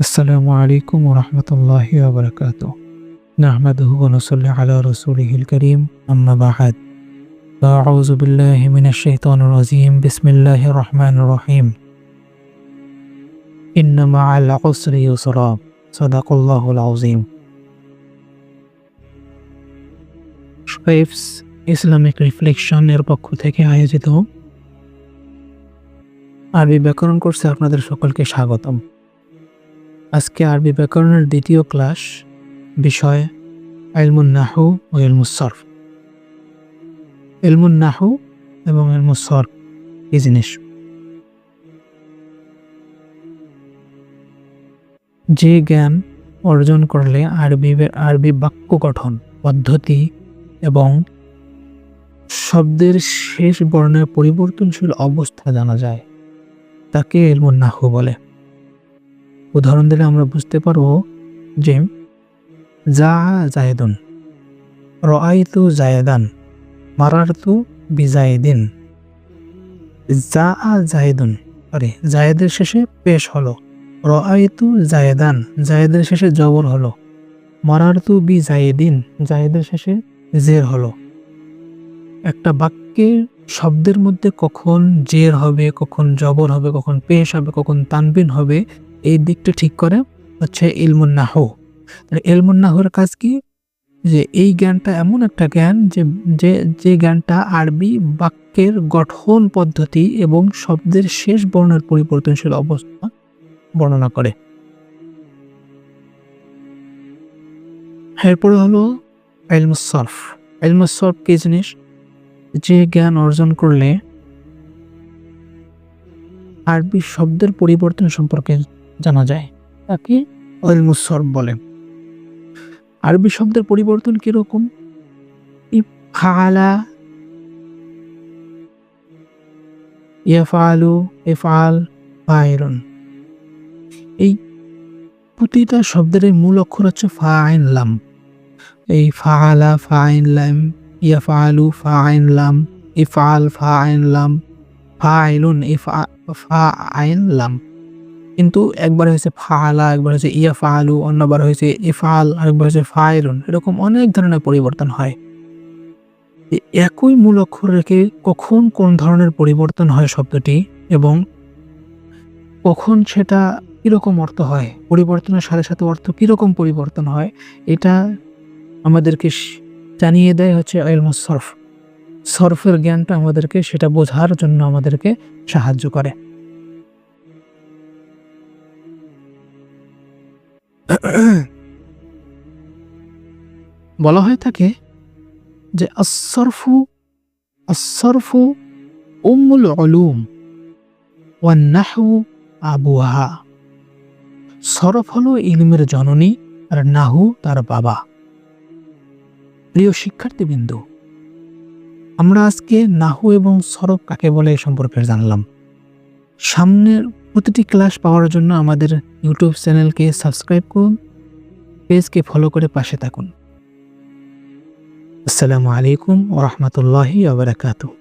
আসসালামু আলাইকুম ওয়া রাহমাতুল্লাহি ওয়া বারাকাতুহু। নাহমাদুহু ওয়া নুসাল্লি আলা রাসূলিহিল কারীম, আম্মা বা'দ। আউযু বিল্লাহি মিনাশ শাইতানির রাজীম। বিসমিল্লাহির রাহমানির রহিম। ইন্না মা'আল উসরি ইউসরা। সাদাকাল্লাহুল আযীম। শোয়েবস ইসলামিক রিফ্লেকশন এর পক্ষ থেকে আয়োজিত আরবি ব্যাকরণ কোর্সে আপনাদের সকলকে স্বাগতম। আজকে আরবি ব্যাকরণের দ্বিতীয় ক্লাস, বিষয় ইলমুন নাহু ও ইলমুস সরফ। ইলমুন নাহু এবং ইলমুস সরফ কি জিনিস? যে জ্ঞান অর্জন করলে আরবি বাক্য গঠন পদ্ধতি এবং শব্দের শেষ বর্ণের পরিবর্তনশীল অবস্থা জানা যায়, তাকে ইলমুন নাহু বলে। উদাহরণ দিলে আমরা বুঝতে পারব যে জায়েদুন, রাআইতু জায়েদান, মারারতু বিজায়েদিন। জায়েদুন জায়েদের শেষে পেশ হলো, রাআইতু জায়েদান জায়েদের শেষে জবর হলো, মারারতু বিজায়েদিন জায়েদের শেষে জের হলো। একটা বাক্যের শব্দের মধ্যে কখন জের হবে, কখন জবর হবে, কখন পেশ হবে, কখন তানবিন হবে, এই দিকটা ঠিক করে হচ্ছে ইলমুন নাহু। ইলমুন নাহুর কাজ কি? যে এই জ্ঞানটা এমন একটা জ্ঞান যে জ্ঞানটা আরবি বাক্যের গঠন পদ্ধতি এবং শব্দের শেষ বর্ণের পরিবর্তনশীল অবস্থা বর্ণনা করে। এরপরে হলো ইলমুস সরফ। ইলমুস সরফ কি জিনিস? যে জ্ঞান অর্জন করলে আরবি শব্দের পরিবর্তন সম্পর্কে জানা যায়, তাকে ইলমুস সরফ বলে। আরবি শব্দের পরিবর্তন কিরকম? ইফআলা, ইয়াফআলু, ইফআল, ফাইলুন। এই প্রতিটা শব্দের মূল অক্ষর হচ্ছে ফা আইন লাম। এই ফাআলা ফা আইন লাম, ইয়াফআলু ফা আইন লাম, ইফআল ফা আইন লাম, ফাইলুন ফা আইন লাম। কিন্তু একবার হয়েছে ফাআলা, একবার হয়েছে ইয়াফআলু, অন্যবার হয়েছে ইফআল, আরেকবার হয়েছে ফাইলুন। এরকম অনেক ধরনের পরিবর্তন হয়। একই মূল অক্ষর রেখে কখন কোন ধরনের পরিবর্তন হয় শব্দটি এবং কখন সেটা কিরকম অর্থ হয়, পরিবর্তনের সাথে সাথে অর্থ কিরকম পরিবর্তন হয়, এটা আমাদেরকে জানিয়ে দেয় হচ্ছে ইলমুস সরফ। সরফের জ্ঞানটা আমাদেরকে সেটা বোঝার জন্য আমাদেরকে সাহায্য করে। বলা হয়ে থাকে যে আস-সরফু উম্মুল উলুম ওয়ান নাহু আবুহা। সরফ হলো ইলমের জননী আর নাহু তার বাবা। প্রিয় শিক্ষার্থীবৃন্দ, আমরা আজকে নাহু এবং সরফ কাকে বলে এ সম্পর্কে জানলাম। সামনের প্রতিটি ক্লাস পাওয়ার জন্য আমাদের ইউটিউব চ্যানেলকে সাবস্ক্রাইব করুন, পেজকে ফলো করে পাশে থাকুন। আসসালামু আলাইকুম ওয়া রাহমাতুল্লাহি ওয়া বারাকাতুহু।